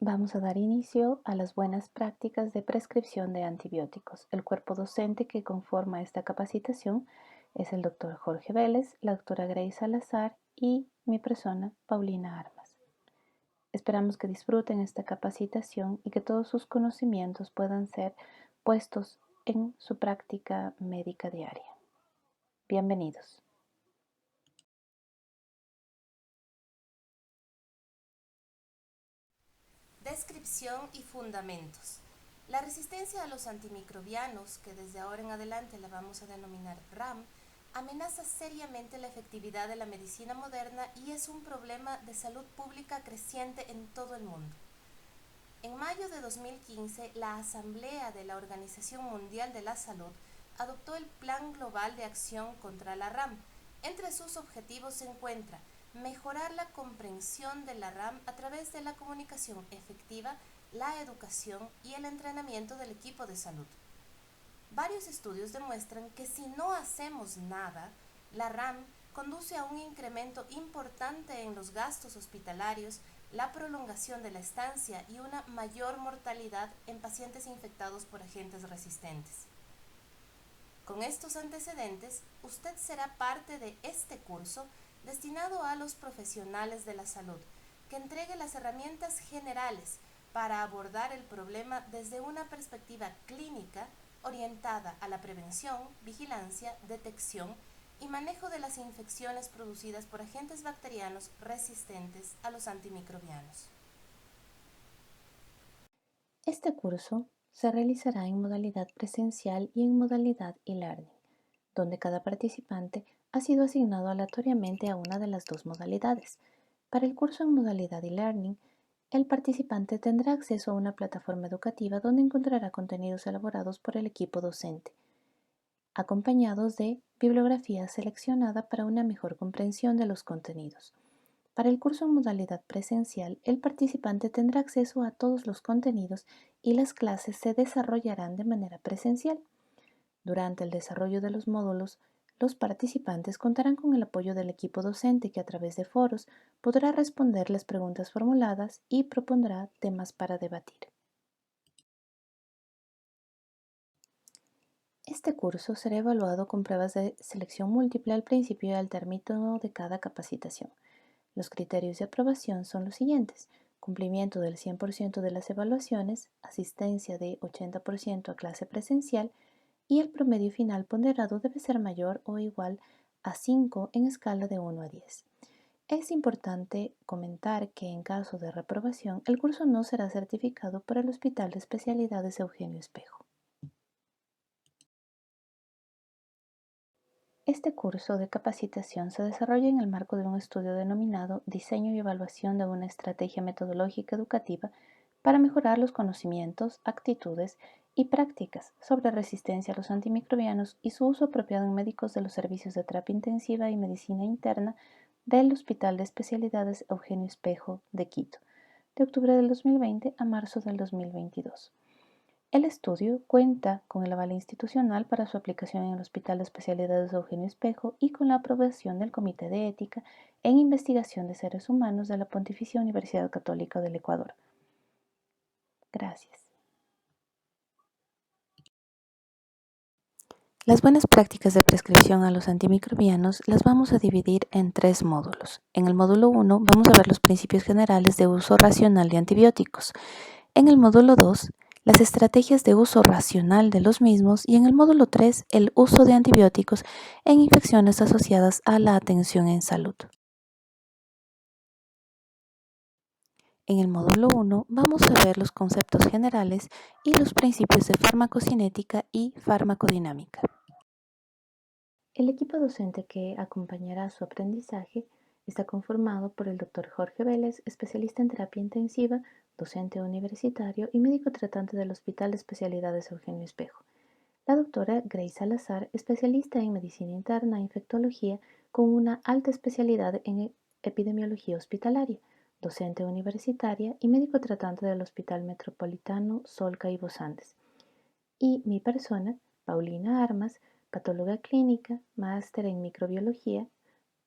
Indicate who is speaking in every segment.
Speaker 1: Vamos a dar inicio a las buenas prácticas de prescripción de antibióticos. El cuerpo docente que conforma esta capacitación es el doctor Jorge Vélez, la doctora Grace Salazar y mi persona, Paulina Armas. Esperamos que disfruten esta capacitación y que todos sus conocimientos puedan ser puestos en su práctica médica diaria. Bienvenidos.
Speaker 2: Descripción y fundamentos. La resistencia a los antimicrobianos, que desde ahora en adelante la vamos a denominar RAM, amenaza seriamente la efectividad de la medicina moderna y es un problema de salud pública creciente en todo el mundo. En mayo de 2015, la Asamblea de la Organización Mundial de la Salud adoptó el Plan Global de Acción contra la RAM. Entre sus objetivos se encuentra mejorar la comprensión de la RAM a través de la comunicación efectiva, la educación y el entrenamiento del equipo de salud. Varios estudios demuestran que si no hacemos nada, la RAM conduce a un incremento importante en los gastos hospitalarios, la prolongación de la estancia y una mayor mortalidad en pacientes infectados por agentes resistentes. Con estos antecedentes, usted será parte de este curso destinado a los profesionales de la salud, que entregue las herramientas generales para abordar el problema desde una perspectiva clínica orientada a la prevención, vigilancia, detección y manejo de las infecciones producidas por agentes bacterianos resistentes a los antimicrobianos.
Speaker 1: Este curso se realizará en modalidad presencial y en modalidad e-learning, donde cada participante ha sido asignado aleatoriamente a una de las dos modalidades. Para el curso en modalidad e-learning, el participante tendrá acceso a una plataforma educativa donde encontrará contenidos elaborados por el equipo docente, acompañados de bibliografía seleccionada para una mejor comprensión de los contenidos. Para el curso en modalidad presencial, el participante tendrá acceso a todos los contenidos y las clases se desarrollarán de manera presencial. Durante el desarrollo de los módulos, los participantes contarán con el apoyo del equipo docente que a través de foros podrá responder las preguntas formuladas y propondrá temas para debatir. Este curso será evaluado con pruebas de selección múltiple al principio y al término de cada capacitación. Los criterios de aprobación son los siguientes: cumplimiento del 100% de las evaluaciones, asistencia de 80% a clase presencial y el promedio final ponderado debe ser mayor o igual a 5 en escala de 1 a 10. Es importante comentar que en caso de reprobación, el curso no será certificado por el Hospital de Especialidades Eugenio Espejo. Este curso de capacitación se desarrolla en el marco de un estudio denominado Diseño y evaluación de una estrategia metodológica educativa para mejorar los conocimientos, actitudes y prácticas sobre resistencia a los antimicrobianos y su uso apropiado en médicos de los servicios de terapia intensiva y medicina interna del Hospital de Especialidades Eugenio Espejo de Quito, de octubre del 2020 a marzo del 2022. El estudio cuenta con el aval institucional para su aplicación en el Hospital de Especialidades Eugenio Espejo y con la aprobación del Comité de Ética en Investigación de Seres Humanos de la Pontificia Universidad Católica del Ecuador. Gracias. Las buenas prácticas de prescripción a los antimicrobianos las vamos a dividir en 3 módulos. En el módulo 1 vamos a ver los principios generales de uso racional de antibióticos. En el módulo 2, las estrategias de uso racional de los mismos y en el módulo 3, el uso de antibióticos en infecciones asociadas a la atención en salud. En el módulo 1 vamos a ver los conceptos generales y los principios de farmacocinética y farmacodinámica. El equipo docente que acompañará su aprendizaje está conformado por el Dr. Jorge Vélez, especialista en terapia intensiva, docente universitario y médico tratante del Hospital de Especialidades Eugenio Espejo. La doctora Grace Salazar, especialista en medicina interna e infectología con una alta especialidad en epidemiología hospitalaria, docente universitaria y médico tratante del Hospital Metropolitano Solca y Vos Andes. Y mi persona, Paulina Armas, patóloga clínica, máster en microbiología,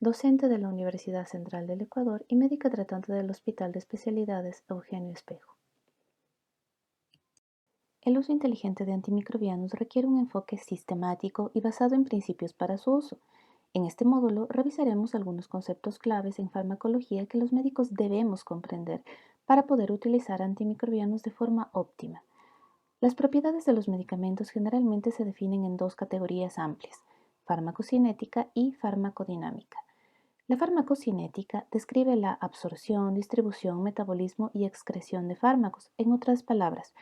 Speaker 1: docente de la Universidad Central del Ecuador y médica tratante del Hospital de Especialidades Eugenio Espejo. el uso inteligente de antimicrobianos requiere un enfoque sistemático y basado en principios para su uso. En este módulo revisaremos algunos conceptos claves en farmacología que los médicos debemos comprender para poder utilizar antimicrobianos de forma óptima. Las propiedades de los medicamentos generalmente se definen en dos categorías amplias: farmacocinética y farmacodinámica. La farmacocinética describe la absorción, distribución, metabolismo y excreción de fármacos. En otras palabras,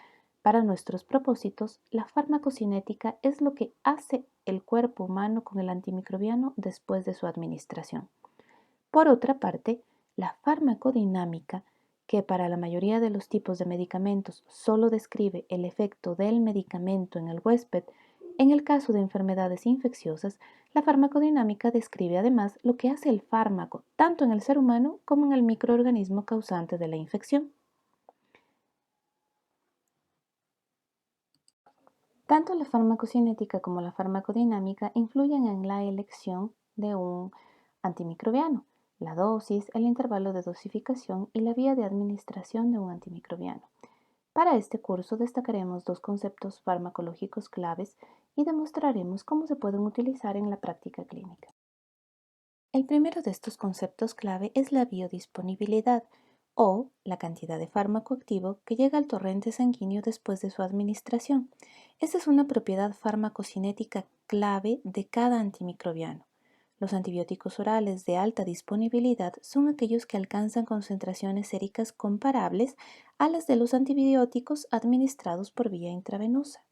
Speaker 1: para nuestros propósitos, la farmacocinética es lo que hace el cuerpo humano con el antimicrobiano después de su administración. Por otra parte, la farmacodinámica, que para la mayoría de los tipos de medicamentos solo describe el efecto del medicamento en el huésped, en el caso de enfermedades infecciosas, la farmacodinámica describe además lo que hace el fármaco, tanto en el ser humano como en el microorganismo causante de la infección. Tanto la farmacocinética como la farmacodinámica influyen en la elección de un antimicrobiano, la dosis, el intervalo de dosificación y la vía de administración de un antimicrobiano. Para este curso destacaremos dos conceptos farmacológicos claves y demostraremos cómo se pueden utilizar en la práctica clínica. El primero de estos conceptos clave es la biodisponibilidad, o la cantidad de fármaco activo que llega al torrente sanguíneo después de su administración. Esta es una propiedad farmacocinética clave de cada antimicrobiano. Los antibióticos orales de alta disponibilidad son aquellos que alcanzan concentraciones séricas comparables a las de los antibióticos administrados por vía intravenosa.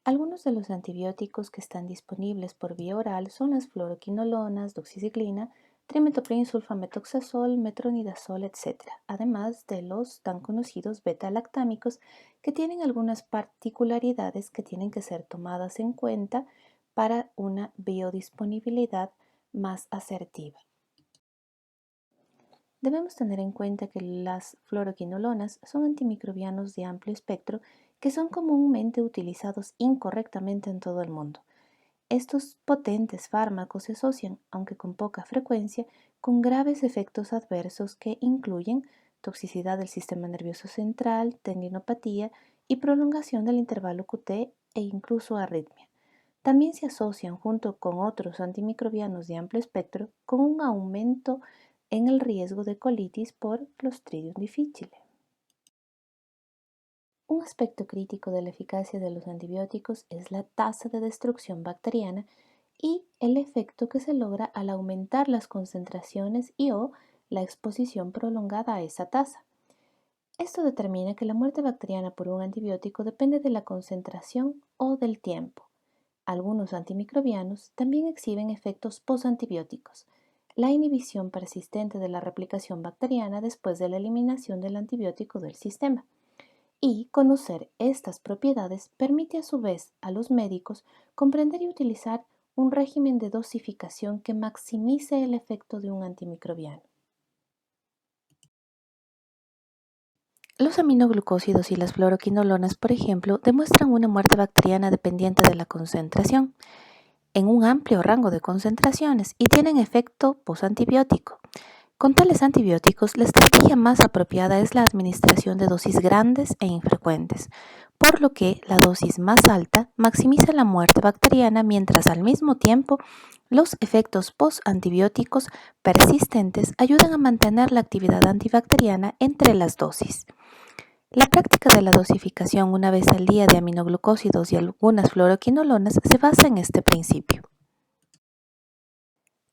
Speaker 1: Algunos de los antibióticos que están disponibles por vía oral son las fluoroquinolonas, doxiciclina, trimethoprim, sulfamethoxazol, metronidazol, etc., además de los tan conocidos beta-lactámicos que tienen algunas particularidades que tienen que ser tomadas en cuenta para una biodisponibilidad más asertiva. Debemos tener en cuenta que las fluoroquinolonas son antimicrobianos de amplio espectro que son comúnmente utilizados incorrectamente en todo el mundo. Estos potentes fármacos se asocian, aunque con poca frecuencia, con graves efectos adversos que incluyen toxicidad del sistema nervioso central, tendinopatía y prolongación del intervalo QT e incluso arritmia. También se asocian, junto con otros antimicrobianos de amplio espectro, con un aumento en el riesgo de colitis por Clostridium difficile. Un aspecto crítico de la eficacia de los antibióticos es la tasa de destrucción bacteriana y el efecto que se logra al aumentar las concentraciones o la exposición prolongada a esa tasa. Esto determina que la muerte bacteriana por un antibiótico depende de la concentración o del tiempo. Algunos antimicrobianos también exhiben efectos postantibióticos, la inhibición persistente de la replicación bacteriana después de la eliminación del antibiótico del sistema. Y conocer estas propiedades permite a su vez a los médicos comprender y utilizar un régimen de dosificación que maximice el efecto de un antimicrobiano. Los aminoglucósidos y las fluoroquinolonas, por ejemplo, demuestran una muerte bacteriana dependiente de la concentración, en un amplio rango de concentraciones y tienen efecto postantibiótico. Con tales antibióticos, la estrategia más apropiada es la administración de dosis grandes e infrecuentes, por lo que la dosis más alta maximiza la muerte bacteriana mientras al mismo tiempo los efectos postantibióticos persistentes ayudan a mantener la actividad antibacteriana entre las dosis. La práctica de la dosificación una vez al día de aminoglucósidos y algunas fluoroquinolonas se basa en este principio.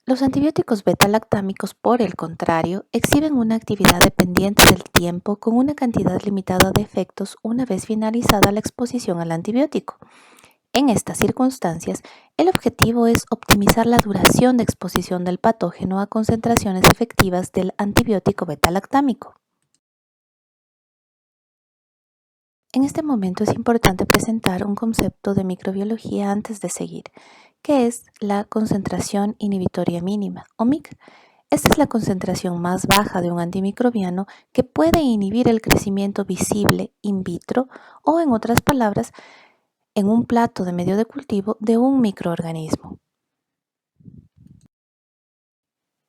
Speaker 1: Los antibióticos beta-lactámicos, por el contrario, exhiben una actividad dependiente del tiempo con una cantidad limitada de efectos una vez finalizada la exposición al antibiótico. En estas circunstancias, el objetivo es optimizar la duración de exposición del patógeno a concentraciones efectivas del antibiótico beta-lactámico. En este momento es importante presentar un concepto de microbiología antes de seguir, que es la concentración inhibitoria mínima, o MIC. Esta es la concentración más baja de un antimicrobiano que puede inhibir el crecimiento visible in vitro o, en otras palabras, en un plato de medio de cultivo de un microorganismo.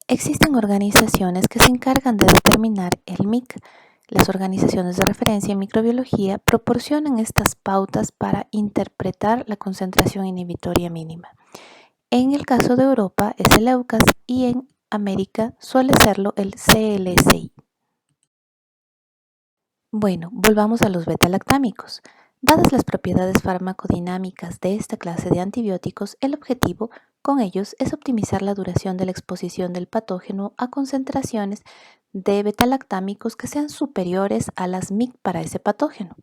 Speaker 1: Existen organizaciones que se encargan de determinar el MIC. Las organizaciones de referencia en microbiología proporcionan estas pautas para interpretar la concentración inhibitoria mínima. En el caso de Europa es el EUCAS y en América suele serlo el CLSI. Bueno, volvamos a los beta-lactámicos. Dadas las propiedades farmacodinámicas de esta clase de antibióticos, el objetivo con ellos es optimizar la duración de la exposición del patógeno a concentraciones de beta-lactámicos que sean superiores a las MIC para ese patógeno.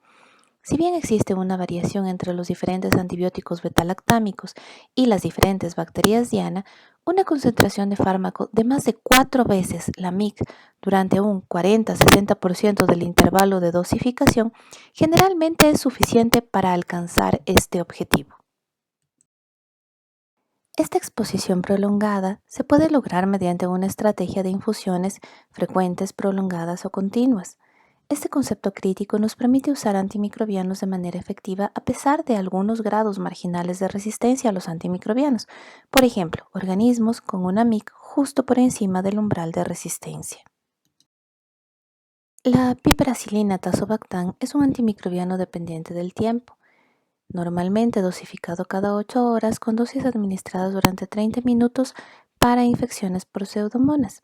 Speaker 1: Si bien existe una variación entre los diferentes antibióticos beta-lactámicos y las diferentes bacterias Diana, una concentración de fármaco de más de 4 veces la MIC durante un 40-60% del intervalo de dosificación generalmente es suficiente para alcanzar este objetivo. Esta exposición prolongada se puede lograr mediante una estrategia de infusiones frecuentes, prolongadas o continuas. Este concepto crítico nos permite usar antimicrobianos de manera efectiva a pesar de algunos grados marginales de resistencia a los antimicrobianos, por ejemplo, organismos con una MIC justo por encima del umbral de resistencia. La piperacilina tazobactam es un antimicrobiano dependiente del tiempo, normalmente dosificado cada 8 horas con dosis administradas durante 30 minutos para infecciones por pseudomonas.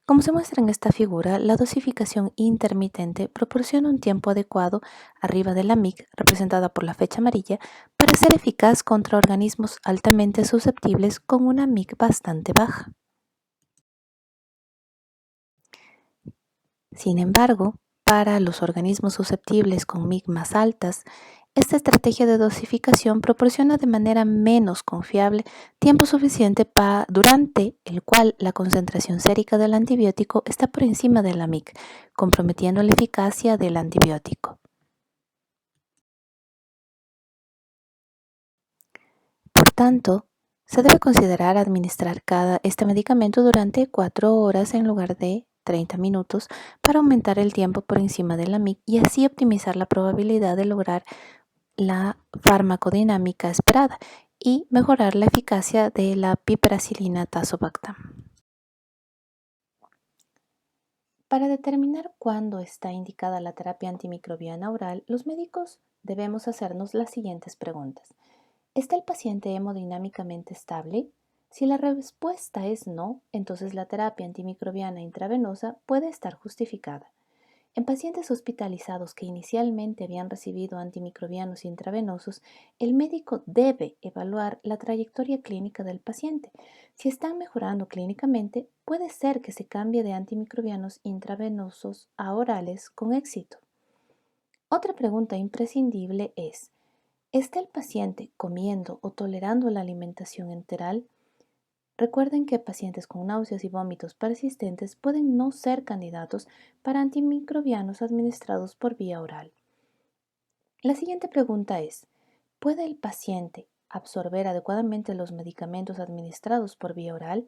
Speaker 1: Como se muestra en esta figura, la dosificación intermitente proporciona un tiempo adecuado arriba de la MIC, representada por la flecha amarilla, para ser eficaz contra organismos altamente susceptibles con una MIC bastante baja. Sin embargo, para los organismos susceptibles con MIC más altas, esta estrategia de dosificación proporciona de manera menos confiable tiempo suficiente durante el cual la concentración sérica del antibiótico está por encima de la MIC, comprometiendo la eficacia del antibiótico. Por tanto, se debe considerar administrar este medicamento durante 4 horas en lugar de 30 minutos para aumentar el tiempo por encima de la MIC y así optimizar la probabilidad de lograr la farmacodinámica esperada y mejorar la eficacia de la piperacilina tazobactam. Para determinar cuándo está indicada la terapia antimicrobiana oral, los médicos debemos hacernos las siguientes preguntas. ¿Está el paciente hemodinámicamente estable? Si la respuesta es no, entonces la terapia antimicrobiana intravenosa puede estar justificada. En pacientes hospitalizados que inicialmente habían recibido antimicrobianos intravenosos, el médico debe evaluar la trayectoria clínica del paciente. Si están mejorando clínicamente, puede ser que se cambie de antimicrobianos intravenosos a orales con éxito. Otra pregunta imprescindible es, ¿está el paciente comiendo o tolerando la alimentación enteral? Recuerden que pacientes con náuseas y vómitos persistentes pueden no ser candidatos para antimicrobianos administrados por vía oral. La siguiente pregunta es, ¿puede el paciente absorber adecuadamente los medicamentos administrados por vía oral?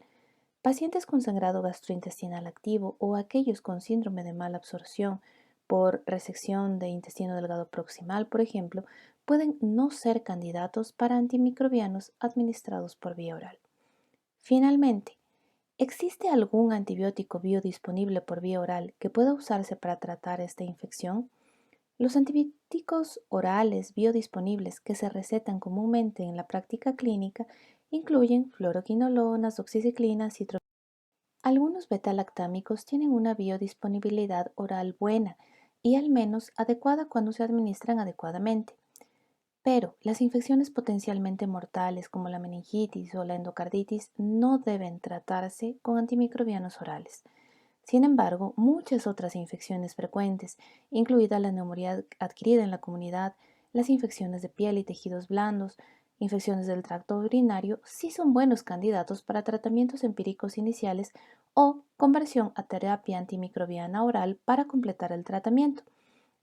Speaker 1: Pacientes con sangrado gastrointestinal activo o aquellos con síndrome de mala absorción por resección de intestino delgado proximal, por ejemplo, pueden no ser candidatos para antimicrobianos administrados por vía oral. Finalmente, ¿existe algún antibiótico biodisponible por vía oral que pueda usarse para tratar esta infección? Los antibióticos orales biodisponibles que se recetan comúnmente en la práctica clínica incluyen fluoroquinolonas, doxiciclinas, citromicina. Algunos beta-lactámicos tienen una biodisponibilidad oral buena y al menos adecuada cuando se administran adecuadamente. Pero las infecciones potencialmente mortales como la meningitis o la endocarditis no deben tratarse con antimicrobianos orales. Sin embargo, muchas otras infecciones frecuentes, incluida la neumonía adquirida en la comunidad, las infecciones de piel y tejidos blandos, infecciones del tracto urinario, sí son buenos candidatos para tratamientos empíricos iniciales o conversión a terapia antimicrobiana oral para completar el tratamiento.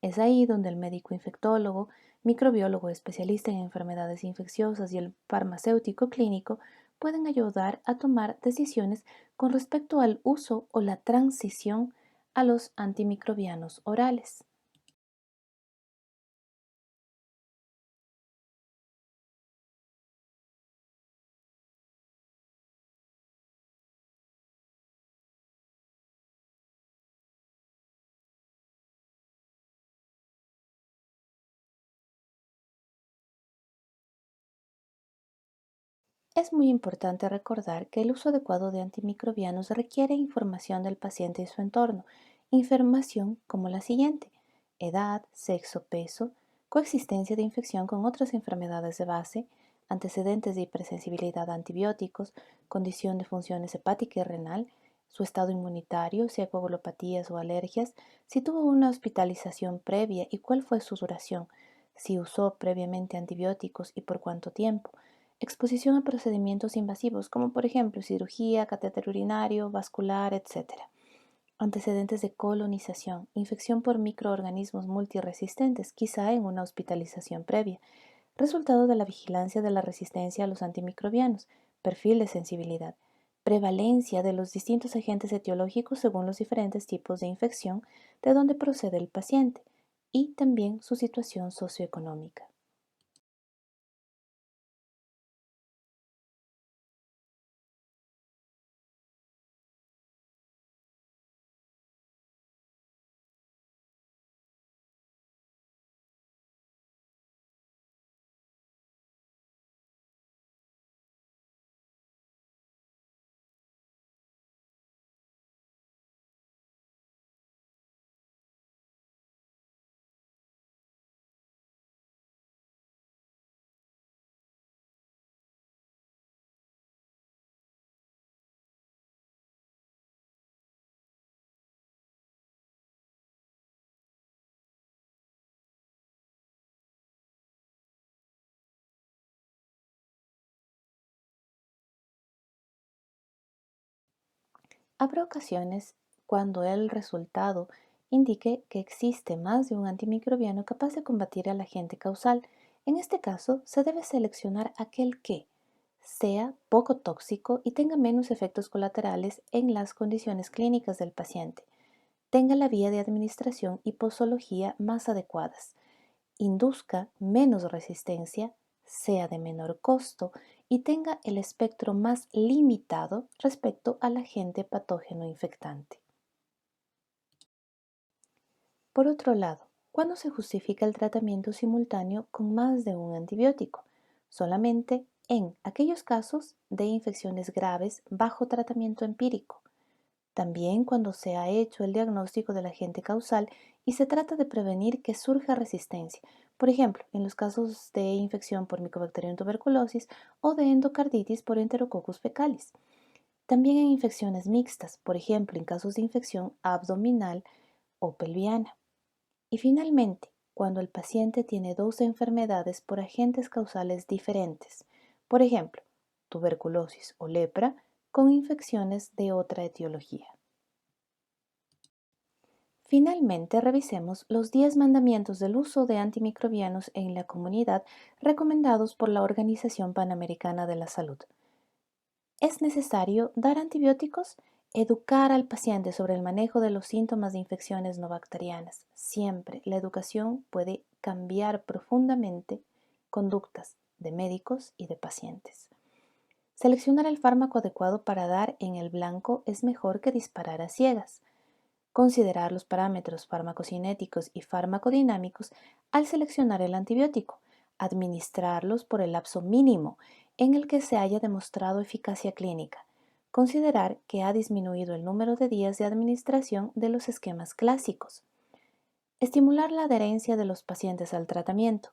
Speaker 1: Es ahí donde el médico infectólogo, microbiólogo especialista en enfermedades infecciosas y el farmacéutico clínico pueden ayudar a tomar decisiones con respecto al uso o la transición a los antimicrobianos orales. Es muy importante recordar que el uso adecuado de antimicrobianos requiere información del paciente y su entorno, información como la siguiente: edad, sexo, peso, coexistencia de infección con otras enfermedades de base, antecedentes de hipersensibilidad a antibióticos, condición de funciones hepática y renal, su estado inmunitario, si hay coagulopatías o alergias, si tuvo una hospitalización previa y cuál fue su duración, si usó previamente antibióticos y por cuánto tiempo, exposición a procedimientos invasivos como por ejemplo cirugía, catéter urinario, vascular, etc. Antecedentes de colonización, infección por microorganismos multiresistentes, quizá en una hospitalización previa, resultado de la vigilancia de la resistencia a los antimicrobianos, perfil de sensibilidad, prevalencia de los distintos agentes etiológicos según los diferentes tipos de infección de donde procede el paciente y también su situación socioeconómica. Habrá ocasiones cuando el resultado indique que existe más de un antimicrobiano capaz de combatir al agente causal. En este caso, se debe seleccionar aquel que sea poco tóxico y tenga menos efectos colaterales en las condiciones clínicas del paciente, tenga la vía de administración y posología más adecuadas, induzca menos resistencia, sea de menor costo y tenga el espectro más limitado respecto al agente patógeno infectante. Por otro lado, ¿cuándo se justifica el tratamiento simultáneo con más de un antibiótico? Solamente en aquellos casos de infecciones graves bajo tratamiento empírico. También cuando se ha hecho el diagnóstico del agente causal y se trata de prevenir que surja resistencia, por ejemplo, en los casos de infección por Mycobacterium tuberculosis o de endocarditis por Enterococcus fecalis. También en infecciones mixtas, por ejemplo, en casos de infección abdominal o pelviana. Y finalmente, cuando el paciente tiene dos enfermedades por agentes causales diferentes, por ejemplo, tuberculosis o lepra, con infecciones de otra etiología. Finalmente, revisemos los 10 mandamientos del uso de antimicrobianos en la comunidad recomendados por la Organización Panamericana de la Salud. ¿Es necesario dar antibióticos? Educar al paciente sobre el manejo de los síntomas de infecciones no bacterianas. Siempre la educación puede cambiar profundamente conductas de médicos y de pacientes. Seleccionar el fármaco adecuado para dar en el blanco es mejor que disparar a ciegas. Considerar los parámetros farmacocinéticos y farmacodinámicos al seleccionar el antibiótico, administrarlos por el lapso mínimo en el que se haya demostrado eficacia clínica, considerar que ha disminuido el número de días de administración de los esquemas clásicos, estimular la adherencia de los pacientes al tratamiento,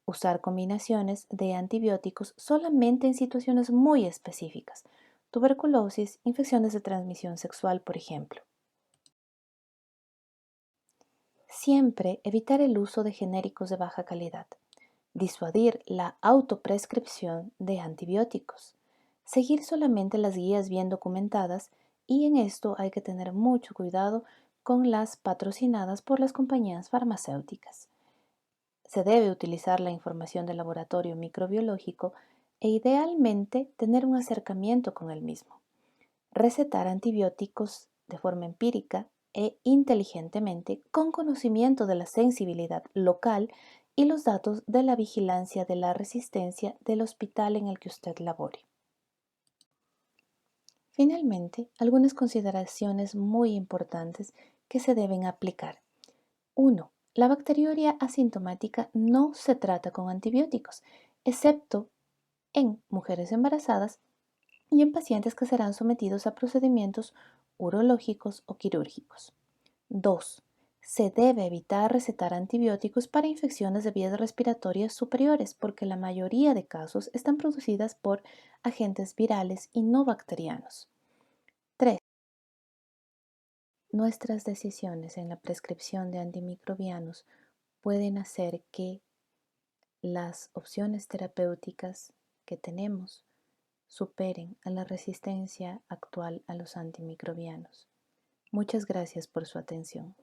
Speaker 1: usar combinaciones de antibióticos solamente en situaciones muy específicas, tuberculosis, infecciones de transmisión sexual, por ejemplo. Siempre evitar el uso de genéricos de baja calidad. Disuadir la autoprescripción de antibióticos. Seguir solamente las guías bien documentadas y en esto hay que tener mucho cuidado con las patrocinadas por las compañías farmacéuticas. Se debe utilizar la información del laboratorio microbiológico e idealmente tener un acercamiento con el mismo. Recetar antibióticos de forma empírica e inteligentemente con conocimiento de la sensibilidad local y los datos de la vigilancia de la resistencia del hospital en el que usted labore. Finalmente, algunas consideraciones muy importantes que se deben aplicar. 1. La bacteriuria asintomática no se trata con antibióticos, excepto en mujeres embarazadas y en pacientes que serán sometidos a procedimientos urológicos o quirúrgicos. 2. Se debe evitar recetar antibióticos para infecciones de vías respiratorias superiores porque la mayoría de casos están producidas por agentes virales y no bacterianos. 3. Nuestras decisiones en la prescripción de antimicrobianos pueden hacer que las opciones terapéuticas que tenemos superen a la resistencia actual a los antimicrobianos. Muchas gracias por su atención.